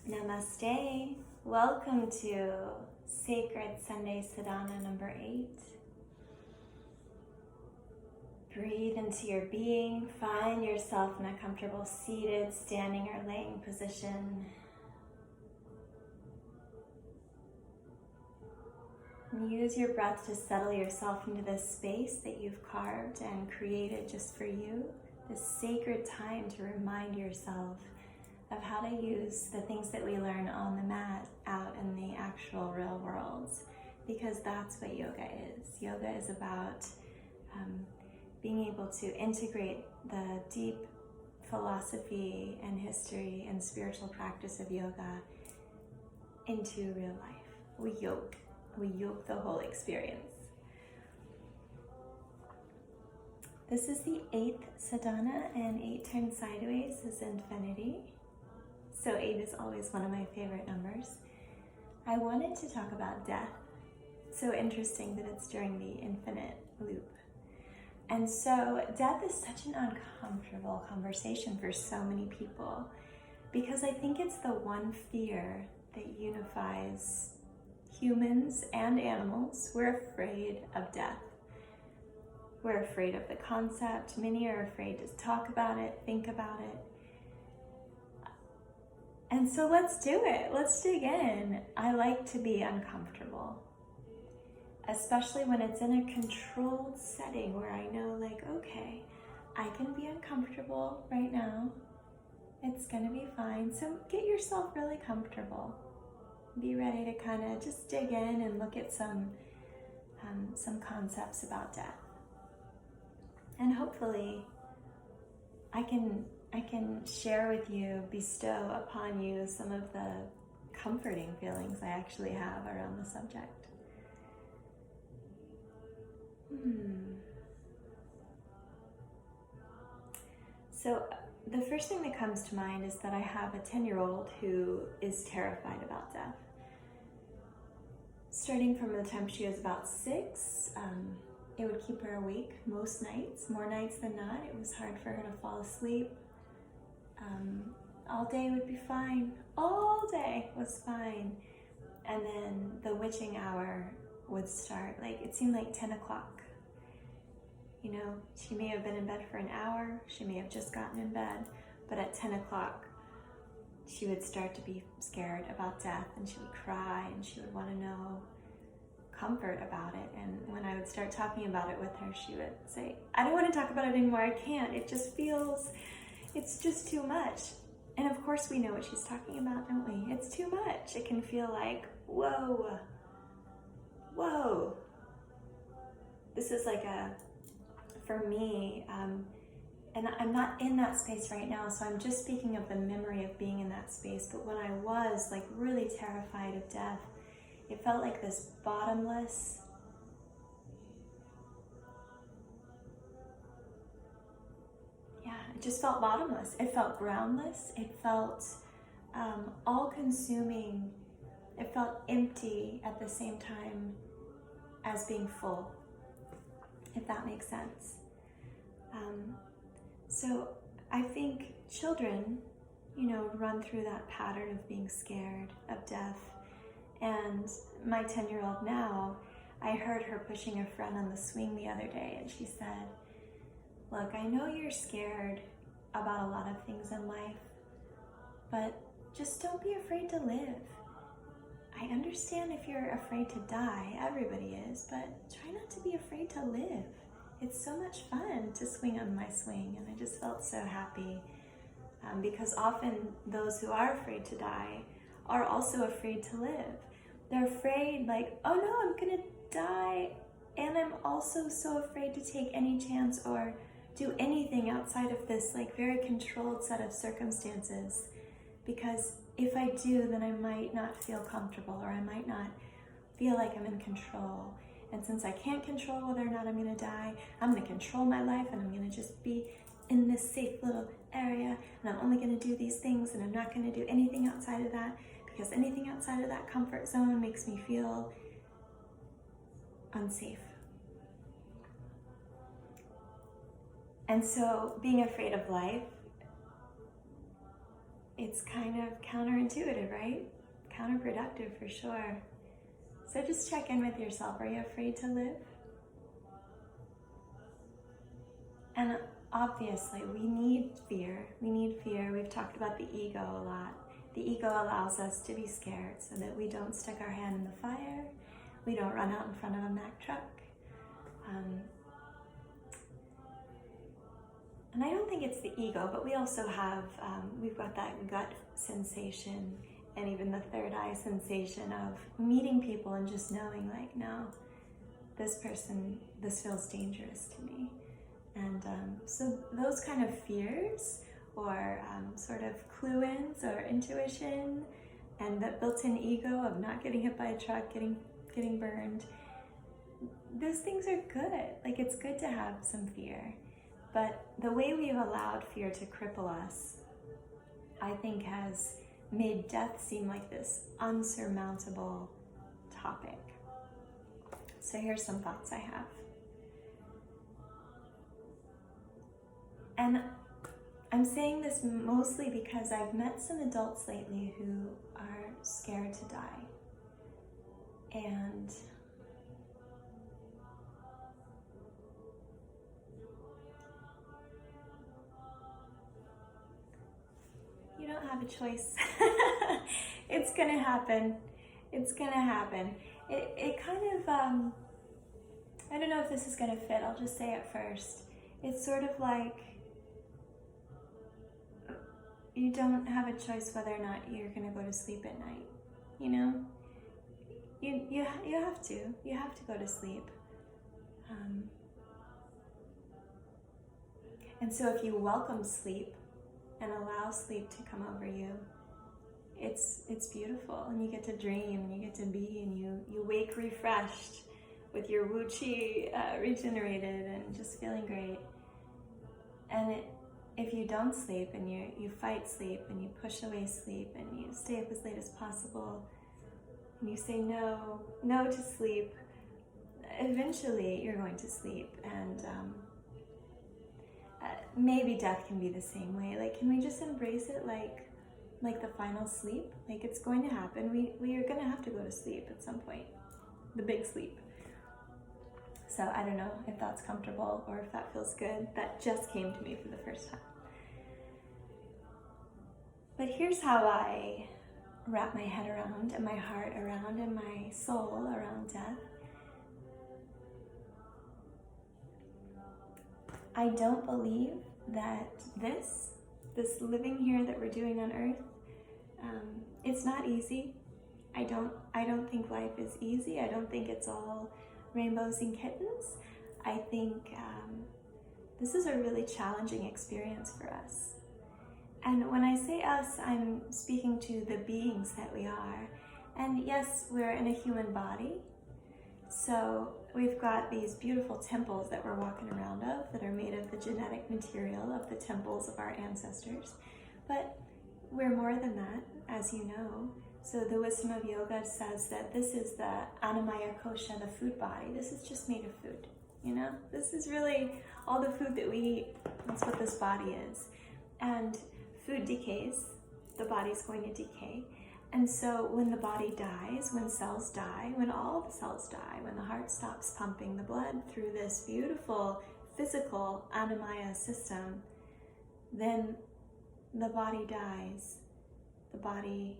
Namaste. Welcome to Sacred Sunday Sadhana number 8. Breathe into your being. Find yourself in a comfortable seated, standing, or laying position. And use your breath to settle yourself into this space that you've carved and created just for you. This sacred time to remind yourself of how to use the things that we learn on the mat out in the actual real world, because that's what yoga is. Yoga is about being able to integrate the deep philosophy and history and spiritual practice of yoga into real life. We yoke the whole experience. This is the 8th sadhana, and 8 turned sideways is infinity. So 8 is always one of my favorite numbers. I wanted to talk about death. So interesting that it's during the infinite loop. And so death is such an uncomfortable conversation for so many people, because I think it's the one fear that unifies humans and animals. We're afraid of death. We're afraid of the concept. Many are afraid to talk about it, think about it. And so let's do it. Let's dig in. I like to be uncomfortable, especially when it's in a controlled setting where I know, like, okay, I can be uncomfortable right now. It's gonna be fine. So get yourself really comfortable. Be ready to kind of just dig in and look at some concepts about death. And hopefully I can share with you, bestow upon you some of the comforting feelings I actually have around the subject. So the first thing that comes to mind is that I have a 10-year-old who is terrified about death. Starting from the time she was about 6, it would keep her awake most nights, more nights than not. It was hard for her to fall asleep. All day would be fine. All day was fine. And then the witching hour would start. Like, it seemed like 10 o'clock. You know, she may have been in bed for an hour. She may have just gotten in bed. But at 10 o'clock, she would start to be scared about death, and she would cry, and she would want to know comfort about it. And when I would start talking about it with her, she would say, I don't want to talk about it anymore. I can't. It just feels, it's just too much. And of course we know what she's talking about, don't we? It's too much. It can feel like, whoa. This is like for me, and I'm not in that space right now, so I'm just speaking of the memory of being in that space. But when I was like really terrified of death, it felt like this bottomless, it just felt bottomless. It felt groundless. It felt all-consuming. It felt empty at the same time as being full, if that makes sense. So I think children, run through that pattern of being scared of death. And my 10-year-old now, I heard her pushing a friend on the swing the other day, and she said, look, I know you're scared about a lot of things in life, but just don't be afraid to live. I understand if you're afraid to die, everybody is, but try not to be afraid to live. It's so much fun to swing on my swing, and I just felt so happy because often those who are afraid to die are also afraid to live. They're afraid, like, oh no, I'm gonna die, and I'm also so afraid to take any chance or do anything outside of this like very controlled set of circumstances, because if I do, then I might not feel comfortable, or I might not feel like I'm in control. And since I can't control whether or not I'm gonna die, I'm gonna control my life, and I'm gonna just be in this safe little area, and I'm only gonna do these things, and I'm not gonna do anything outside of that, because anything outside of that comfort zone makes me feel unsafe. And so being afraid of life it's kind of counterintuitive, right? Counterproductive for sure. So just check in with yourself. Are you afraid to live? And obviously, we need fear. We need fear. We've talked about the ego a lot. The ego allows us to be scared so that we don't stick our hand in the fire. We don't run out in front of a Mack truck. And I don't think it's the ego, but we also have, we've got that gut sensation and even the third eye sensation of meeting people and just knowing like, no, this feels dangerous to me. And so those kind of fears or sort of clue-ins or intuition and that built-in ego of not getting hit by a truck, getting burned, those things are good. Like, it's good to have some fear. But the way we've allowed fear to cripple us, I think, has made death seem like this unsurmountable topic. So here's some thoughts I have. And I'm saying this mostly because I've met some adults lately who are scared to die. And you don't have a choice. It's gonna happen. It's gonna happen. It kind of, I don't know if this is gonna fit, I'll just say it first. It's sort of like you don't have a choice whether or not you're gonna go to sleep at night, you know? You have to go to sleep. And so if you welcome sleep and allow sleep to come over you, it's beautiful, and you get to dream, and you get to be, and you wake refreshed with your Wu Qi regenerated and just feeling great. And if you don't sleep and you fight sleep and you push away sleep and you stay up as late as possible and you say no to sleep, eventually you're going to sleep. And maybe death can be the same way. Like, can we just embrace it like the final sleep? Like, it's going to happen. We are going to have to go to sleep at some point, the big sleep. So I don't know if that's comfortable or if that feels good. That just came to me for the first time. But here's how I wrap my head around and my heart around and my soul around death. I don't believe that this living here that we're doing on earth, it's not easy. I don't think life is easy. I don't think it's all rainbows and kittens. I think this is a really challenging experience for us. And when I say us, I'm speaking to the beings that we are. And yes, we're in a human body. So we've got these beautiful temples that we're walking around of that are made of the genetic material of the temples of our ancestors. But we're more than that, as you know. So the wisdom of yoga says that this is the Annamaya Kosha, the food body. This is just made of food, you know? This is really all the food that we eat. That's what this body is. And food decays, the body's going to decay. And so when the body dies, when cells die, when all the cells die, when the heart stops pumping the blood through this beautiful physical Annamaya system, then the body dies. The body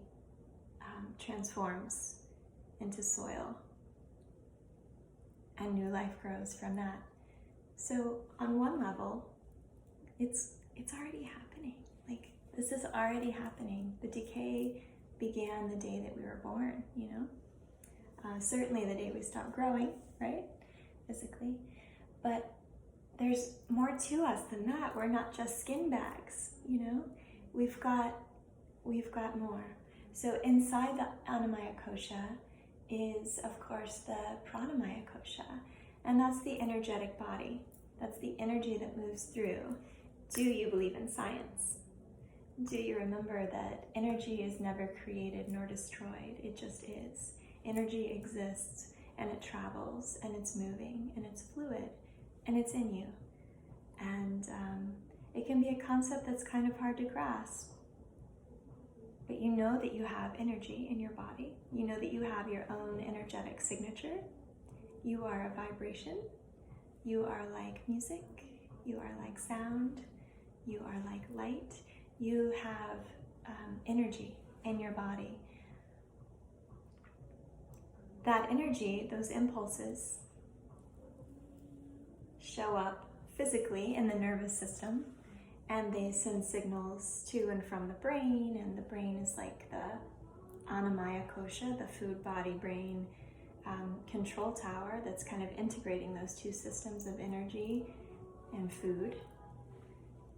transforms into soil, and new life grows from that. So on one level, it's already happening. Like, this is already happening. The decay began the day that we were born, you know? Certainly the day we stopped growing, right? Physically. But there's more to us than that. We're not just skin bags, you know? We've got more. So inside the Annamaya Kosha is, of course, the Pranamaya Kosha. And that's the energetic body. That's the energy that moves through. Do you believe in science? Do you remember that energy is never created nor destroyed? It just is. Energy exists, and it travels, and it's moving, and it's fluid, and it's in you. And it can be a concept that's kind of hard to grasp. but you know that you have energy in your body. You know that you have your own energetic signature. You are a vibration. You are like music. You are like sound. You are like light. You have energy in your body. That energy, those impulses, show up physically in the nervous system, and they send signals to and from the brain, and the brain is like the Annamaya Kosha, the food body brain control tower that's kind of integrating those two systems of energy and food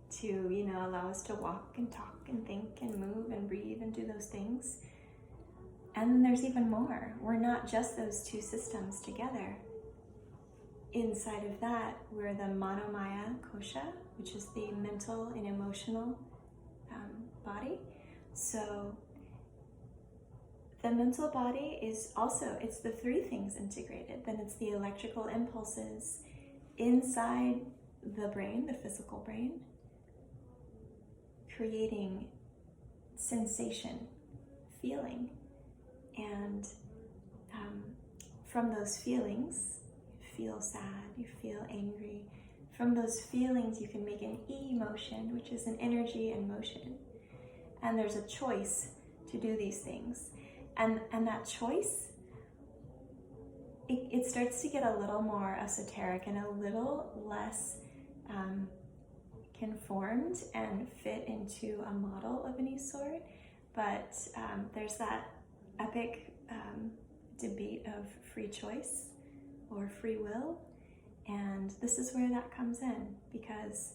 to, allow us to walk and talk and think and move and breathe and do those things. And then there's even more. We're not just those two systems together. Inside of that, we're the Manomaya Kosha, which is the mental and emotional body. So the mental body is also, it's the three things integrated. Then it's the electrical impulses inside the brain, the physical brain, creating sensation, feeling. And from those feelings, you feel sad, you feel angry. From those feelings, you can make an emotion, which is an energy in motion. And there's a choice to do these things. And that choice, it starts to get a little more esoteric and a little less conformed and fit into a model of any sort. But there's that epic debate of free choice or free will, and this is where that comes in, because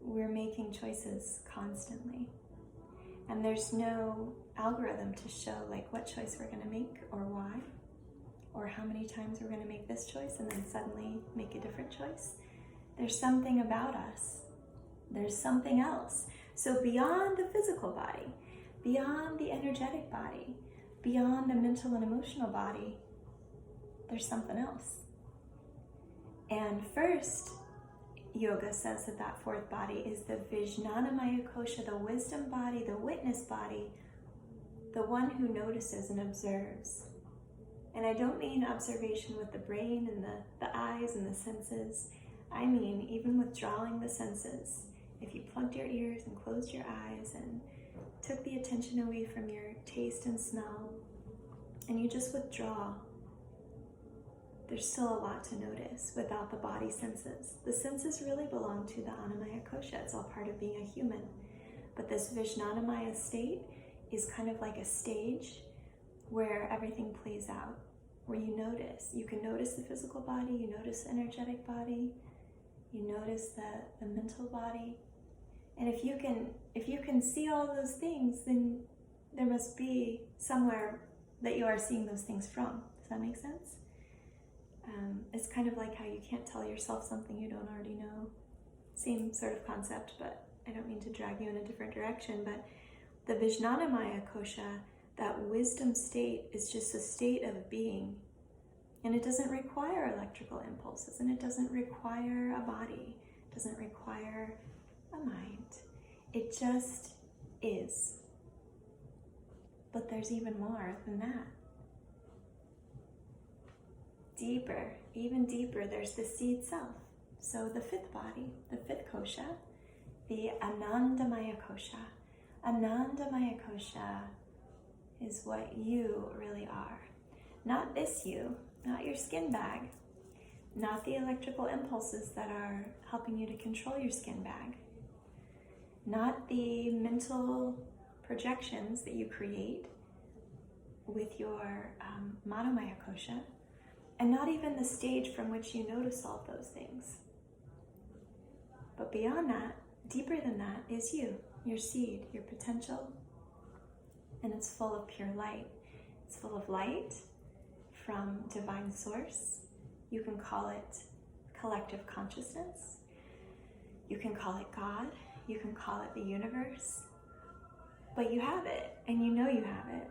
we're making choices constantly, and there's no algorithm to show like what choice we're going to make or why, or how many times we're going to make this choice and then suddenly make a different choice. There's something about us, there's something else. So beyond the physical body, beyond the energetic body, beyond the mental and emotional body, there's something else. And first, yoga says that fourth body is the Vijnanamaya Kosha, the wisdom body, the witness body, the one who notices and observes. And I don't mean observation with the brain and the eyes and the senses. I mean even withdrawing the senses. If you plugged your ears and closed your eyes and took the attention away from your taste and smell, and you just withdraw, there's still a lot to notice without the body senses. The senses really belong to the Annamaya Kosha. It's all part of being a human. But this Vijnanamaya state is kind of like a stage where everything plays out, where you notice. You can notice the physical body, you notice the energetic body, you notice the mental body. And if you can see all those things, then there must be somewhere that you are seeing those things from. Does that make sense? It's kind of like how you can't tell yourself something you don't already know. Same sort of concept, but I don't mean to drag you in a different direction. But the Vijnanamaya Kosha, that wisdom state, is just a state of being. And it doesn't require electrical impulses, and it doesn't require a body, it doesn't require a mind. It just is. But there's even more than that. Deeper, even deeper, there's the seed self. So the fifth body, the fifth kosha, the Anandamaya Kosha. Anandamaya Kosha is what you really are. Not this you, not your skin bag, not the electrical impulses that are helping you to control your skin bag, not the mental projections that you create with your Manomaya Kosha, and not even the stage from which you notice all those things. But beyond that, deeper than that, is you, your seed, your potential, and it's full of pure light. It's full of light from divine source. You can call it collective consciousness. You can call it God. You can call it the universe. But you have it, and you know you have it.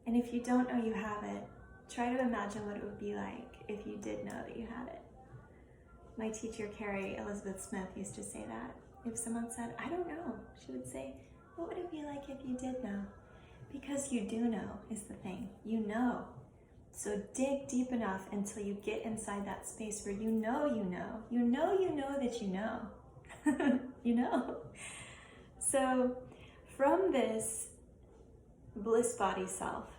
And if you don't know you have it, try to imagine what it would be like if you did know that you had it. My teacher, Carrie Elizabeth Smith, used to say that. If someone said, I don't know, she would say, What would it be like if you did know? Because you do know is the thing. You know. So dig deep enough until you get inside that space where you know you know. You know that you know. You know. So from this bliss body self,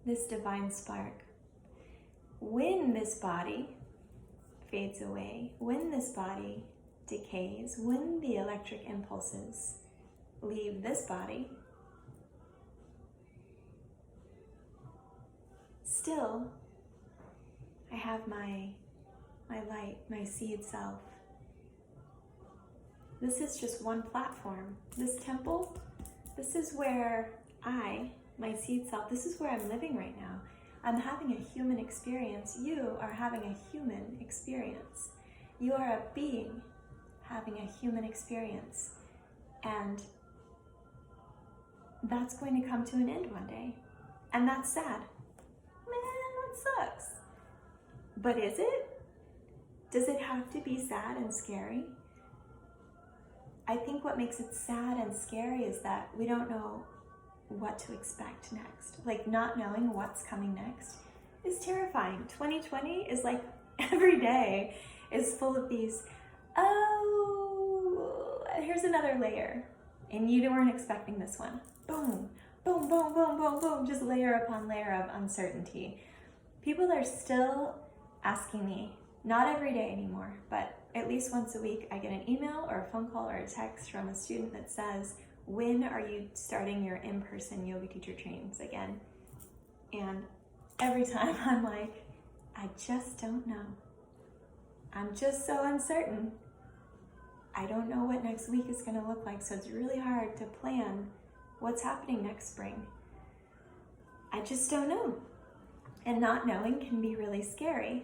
this divine spark, when this body fades away, when this body decays, when the electric impulses leave this body, still I have my light, my seed self. This is just one platform. This temple, this is where my seed self, this is where I'm living right now. I'm having a human experience. You are having a human experience. You are a being having a human experience. And that's going to come to an end one day. And that's sad. Man, that sucks. But is it? Does it have to be sad and scary? I think what makes it sad and scary is that we don't know what to expect next. Like, not knowing what's coming next is terrifying. 2020 is like every day is full of these, oh, here's another layer. And you weren't expecting this one. Boom, boom, boom, boom, boom, boom, just layer upon layer of uncertainty. People are still asking me, not every day anymore, but at least once a week, I get an email or a phone call or a text from a student that says, when are you starting your in-person yoga teacher trainings again? And every time I'm like, I just don't know. I'm just so uncertain. I don't know what next week is going to look like, so it's really hard to plan what's happening next spring. I just don't know. And not knowing can be really scary.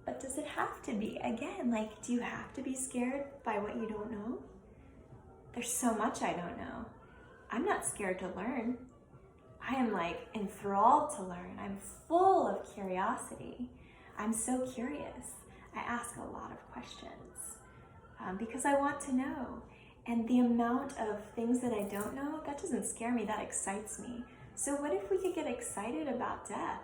But does it have to be? Again, like, do you have to be scared by what you don't know? There's so much I don't know. I'm not scared to learn. I am like enthralled to learn. I'm full of curiosity. I'm so curious. I ask a lot of questions because I want to know. And the amount of things that I don't know, that doesn't scare me, that excites me. So what if we could get excited about death?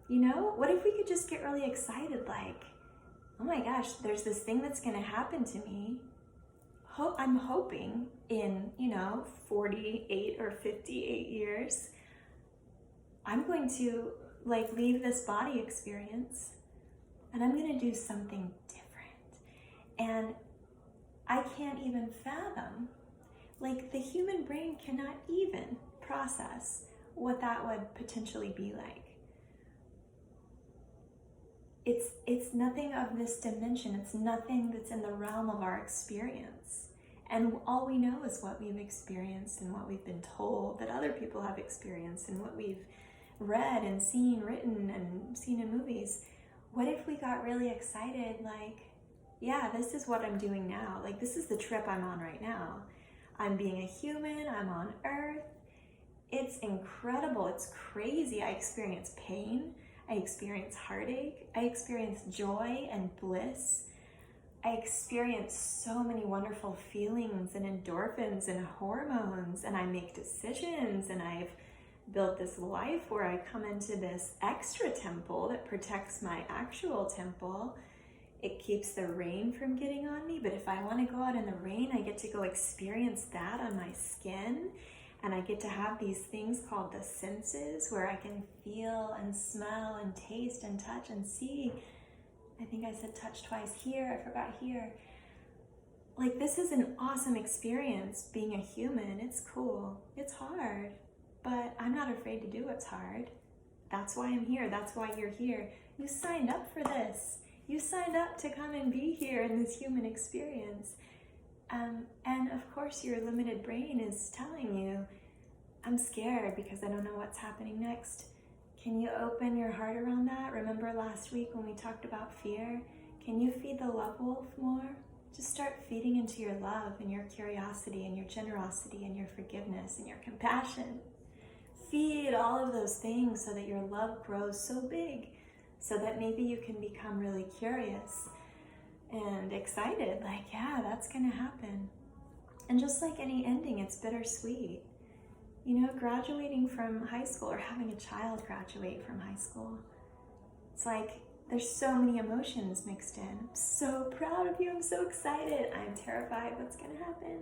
You know, what if we could just get really excited, like, oh my gosh, there's this thing that's going to happen to me. I'm hoping in, 48 or 58 years, I'm going to like leave this body experience and I'm going to do something different. And I can't even fathom, like the human brain cannot even process what that would potentially be like. It's nothing of this dimension. It's nothing that's in the realm of our experience. And all we know is what we've experienced and what we've been told that other people have experienced and what we've read and seen written and seen in movies. What if we got really excited, like, yeah, this is what I'm doing now. Like, this is the trip I'm on right now. I'm being a human. I'm on Earth. It's incredible. It's crazy. I experience pain. I experience heartache. I experience joy and bliss. I experience so many wonderful feelings and endorphins and hormones, and I make decisions, and I've built this life where I come into this extra temple that protects my actual temple. It keeps the rain from getting on me, but if I want to go out in the rain, I get to go experience that on my skin. And I get to have these things called the senses where I can feel and smell and taste and touch and see. I think I said touch twice here, I forgot here. Like, this is an awesome experience being a human. It's cool. It's hard, but I'm not afraid to do what's hard. That's why I'm here. That's why you're here. You signed up for this. You signed up to come and be here in this human experience. And of course your limited brain is telling you, I'm scared because I don't know what's happening next. Can you open your heart around that? Remember last week when we talked about fear? Can you feed the love wolf more? Just start feeding into your love and your curiosity and your generosity and your forgiveness and your compassion. Feed all of those things so that your love grows so big, so that maybe you can become really curious and excited, like, yeah, that's gonna happen. And just like any ending, it's bittersweet. You know, graduating from high school or having a child graduate from high school, it's like there's so many emotions mixed in. I'm so proud of you. I'm so excited. I'm terrified. What's going to happen?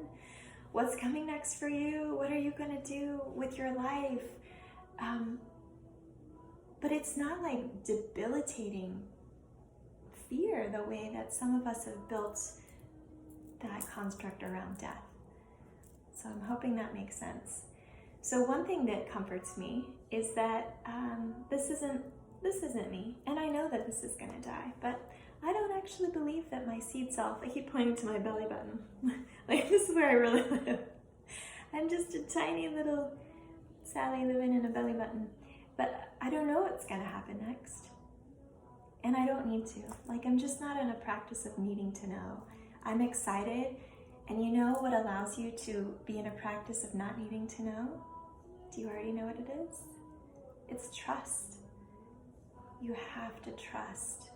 What's coming next for you? What are you going to do with your life? But it's not like debilitating fear the way that some of us have built that construct around death. So I'm hoping that makes sense. So one thing that comforts me is that this isn't me, and I know that this is going to die, but I don't actually believe that my seed self, I keep pointing to my belly button, like this is where I really live. I'm just a tiny little Sally living in a belly button, but I don't know what's going to happen next, and I don't need to. Like, I'm just not in a practice of needing to know. I'm excited, and you know what allows you to be in a practice of not needing to know? Do you already know what it is? It's trust. You have to trust.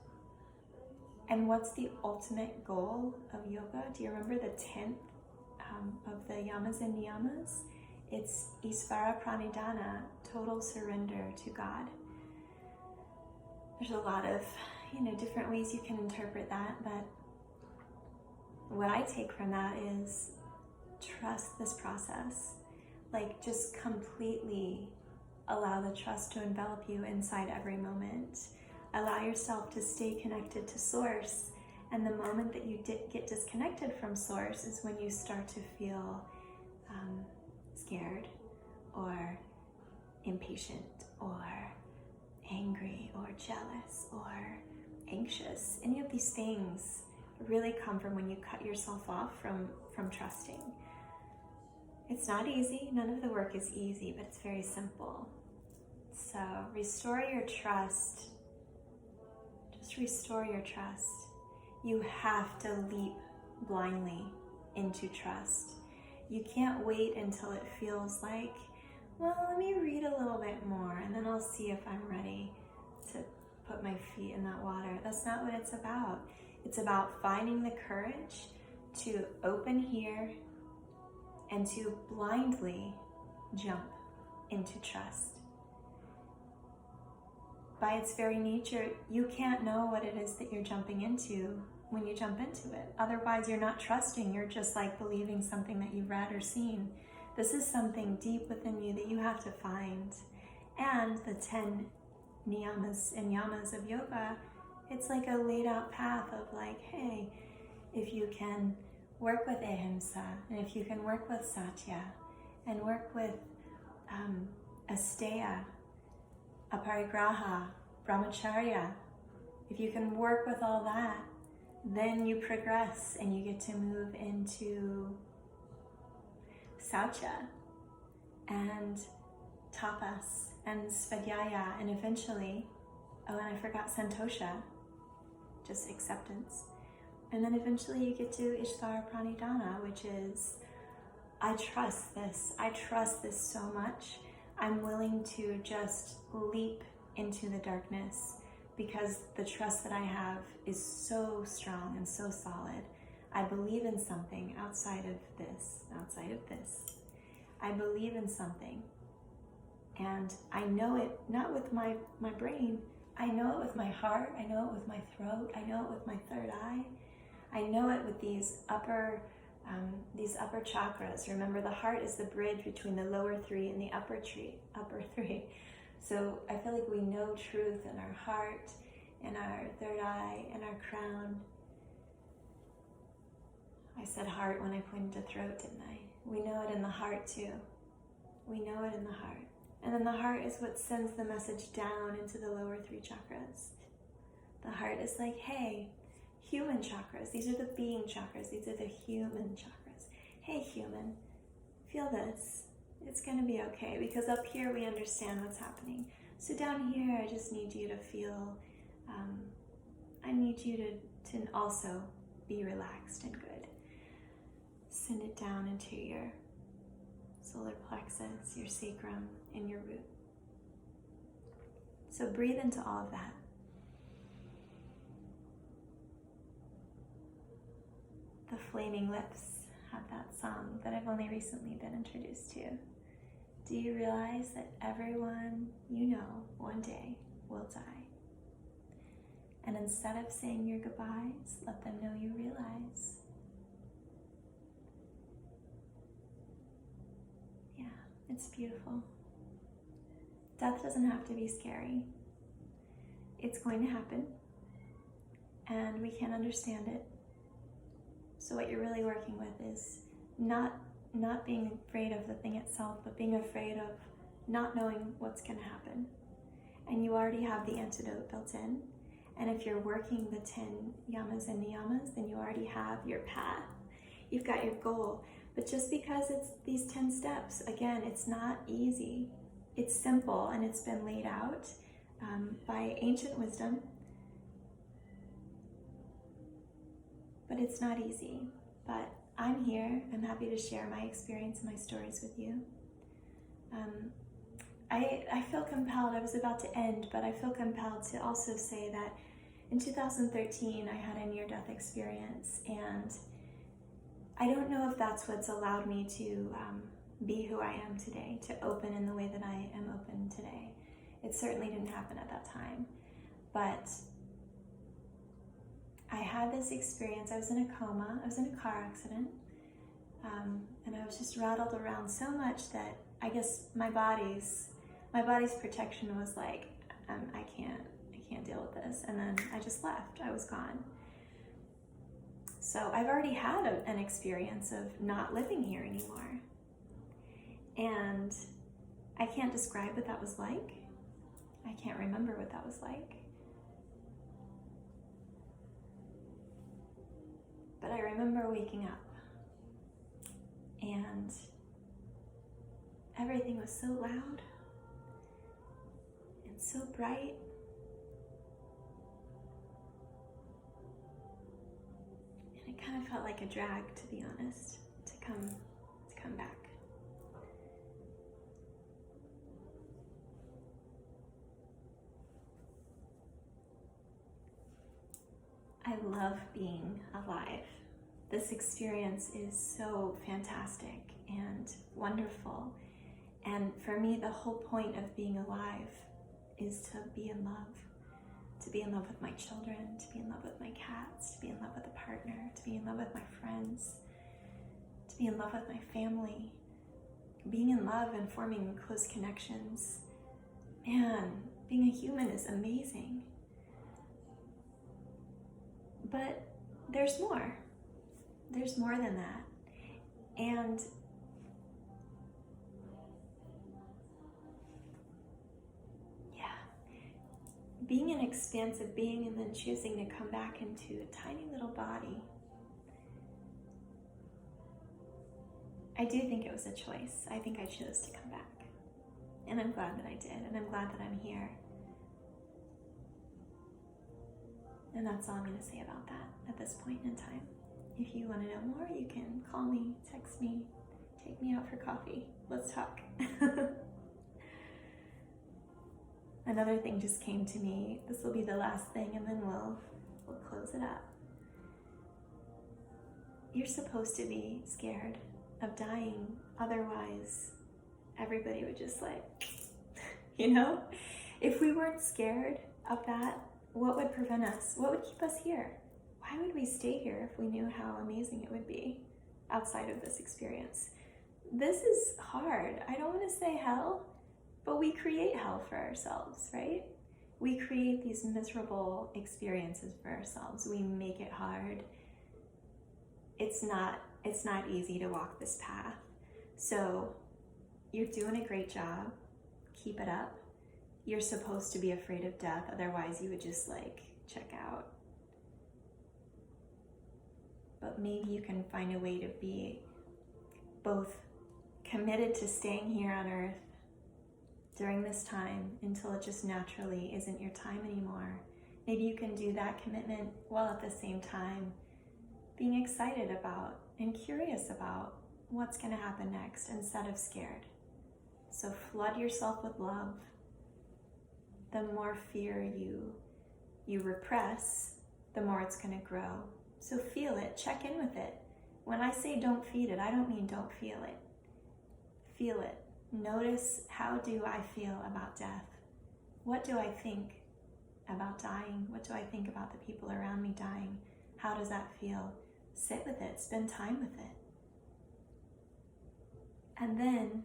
And what's the ultimate goal of yoga? Do you remember the 10th of the yamas and niyamas? It's Isvara Pranidhana, total surrender to God. There's a lot of, different ways you can interpret that, but what I take from that is trust this process. Like, just completely allow the trust to envelop you inside every moment. Allow yourself to stay connected to Source. And the moment that you get disconnected from Source is when you start to feel scared or impatient or angry or jealous or anxious. Any of these things really come from when you cut yourself off from trusting. It's not easy. None of the work is easy, but it's very simple. So restore your trust. Just restore your trust. You have to leap blindly into trust. You can't wait until it feels like, well, let me read a little bit more and then I'll see if I'm ready to put my feet in that water. That's not what it's about. It's about finding the courage to open here and to blindly jump into trust. By its very nature, you can't know what it is that you're jumping into when you jump into it. Otherwise, you're not trusting. You're just like believing something that you've read or seen. This is something deep within you that you have to find. And the 10 niyamas and yamas of yoga, it's like a laid out path of like, hey, if you can work with ahimsa, and if you can work with satya, and work with asteya, aparigraha, brahmacharya, if you can work with all that, then you progress and you get to move into saucha and tapas and svadhyaya, and eventually, oh, and I forgot santosha, just acceptance. And then eventually you get to Ishvara Pranidhana, which is, I trust this. I trust this so much. I'm willing to just leap into the darkness because the trust that I have is so strong and so solid. I believe in something outside of this. I believe in something. And I know it, not with my brain. I know it with my heart. I know it with my throat. I know it with my third eye. I know it with these upper chakras. Remember, the heart is the bridge between the lower three and the upper three. So I feel like we know truth in our heart, in our third eye, in our crown. I said heart when I pointed to throat, didn't I? We know it in the heart too. We know it in the heart. And then the heart is what sends the message down into the lower three chakras. The heart is like, hey, human chakras. These are the being chakras. These are the human chakras. Hey, human, feel this. It's going to be okay, because up here we understand what's happening. So down here, I just need you to feel, I need you to also be relaxed and good. Send it down into your solar plexus, your sacrum, and your root. So breathe into all of that. The flaming lips have that song that I've only recently been introduced to. Do you realize that everyone you know one day will die? And instead of saying your goodbyes, let them know you realize. Yeah, it's beautiful. Death doesn't have to be scary. It's going to happen, and we can't understand it. So what you're really working with is not being afraid of the thing itself, but being afraid of not knowing what's going to happen. And you already have the antidote built in. And if you're working the 10 yamas and niyamas, then you already have your path. You've got your goal. But just because it's these 10 steps, again, it's not easy. It's simple, and it's been laid out by ancient wisdom. But it's not easy. But I'm here. I'm happy to share my experience and my stories with you. I feel compelled, I was about to end, but I feel compelled to also say that in 2013 I had a near-death experience, and I don't know if that's what's allowed me to be who I am today, to open in the way that I am open today. It certainly didn't happen at that time, but I had this experience. I was in a coma, I was in a car accident, and I was just rattled around so much that I guess my body's protection was like, I can't deal with this. And then I just left, I was gone. So I've already had an experience of not living here anymore. And I can't describe what that was like. I can't remember what that was like. But I remember waking up, and everything was so loud and so bright. And it kind of felt like a drag, to be honest, to come back. I love being alive. This experience is so fantastic and wonderful. And for me, the whole point of being alive is to be in love. To be in love with my children, to be in love with my cats, to be in love with a partner, to be in love with my friends, to be in love with my family. Being in love and forming close connections. Man, being a human is amazing. But there's more. There's more than that. And yeah, being an expansive being and then choosing to come back into a tiny little body, I do think it was a choice. I think I chose to come back. And I'm glad that I did, and I'm glad that I'm here. And that's all I'm going to say about that at this point in time. If you want to know more, you can call me, text me, take me out for coffee. Let's talk. Another thing just came to me. This will be the last thing, and then we'll close it up. You're supposed to be scared of dying. Otherwise, everybody would just if we weren't scared of that, what would prevent us? What would keep us here? Why would we stay here if we knew how amazing it would be outside of this experience? This is hard. I don't want to say hell, but we create hell for ourselves, right? We create these miserable experiences for ourselves. We make it hard. It's not easy to walk this path. So you're doing a great job. Keep it up. You're supposed to be afraid of death, otherwise you would just check out. But maybe you can find a way to be both committed to staying here on earth during this time until it just naturally isn't your time anymore. Maybe you can do that commitment while at the same time being excited about and curious about what's going to happen next instead of scared. So flood yourself with love. The more fear you repress, the more it's going to grow. So feel it, check in with it. When I say don't feed it, I don't mean don't feel it. Feel it. Notice, how do I feel about death? What do I think about dying? What do I think about the people around me dying? How does that feel? Sit with it. Spend time with it. And then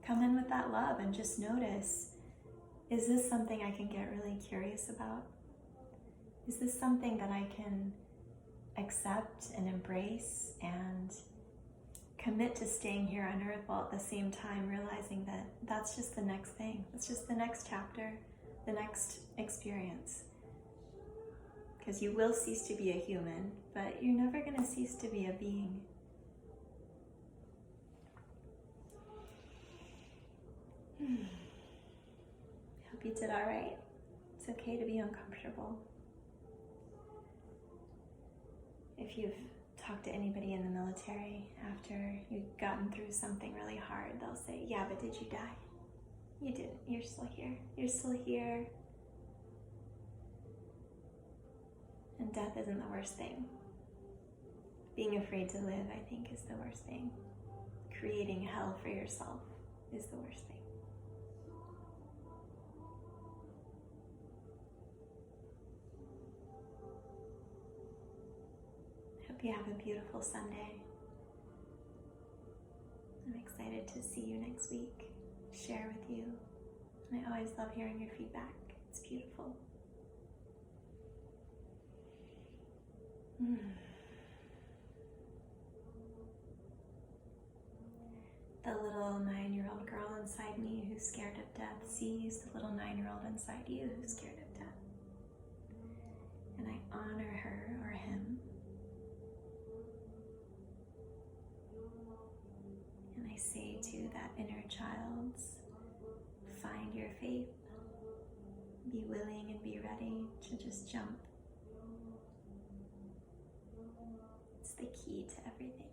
come in with that love and just notice, is this something I can get really curious about? Is this something that I can accept and embrace and commit to staying here on earth, while at the same time realizing that that's just the next thing. It's just the next chapter, the next experience. Because you will cease to be a human, but you're never going to cease to be a being. Hope you did all right. It's okay to be uncomfortable. If you've talked to anybody in the military after you've gotten through something really hard, they'll say, yeah, but did you die? You didn't. You're still here. You're still here. And death isn't the worst thing. Being afraid to live, I think, is the worst thing. Creating hell for yourself is the worst thing. Hope you have a beautiful Sunday. I'm excited to see you next week, share with you. And I always love hearing your feedback. It's beautiful. The little 9-year-old girl inside me who's scared of death sees the little 9-year-old inside you who's scared of death. And I honor her or him. And I say to that inner child, find your faith. Be willing and be ready to just jump. It's the key to everything.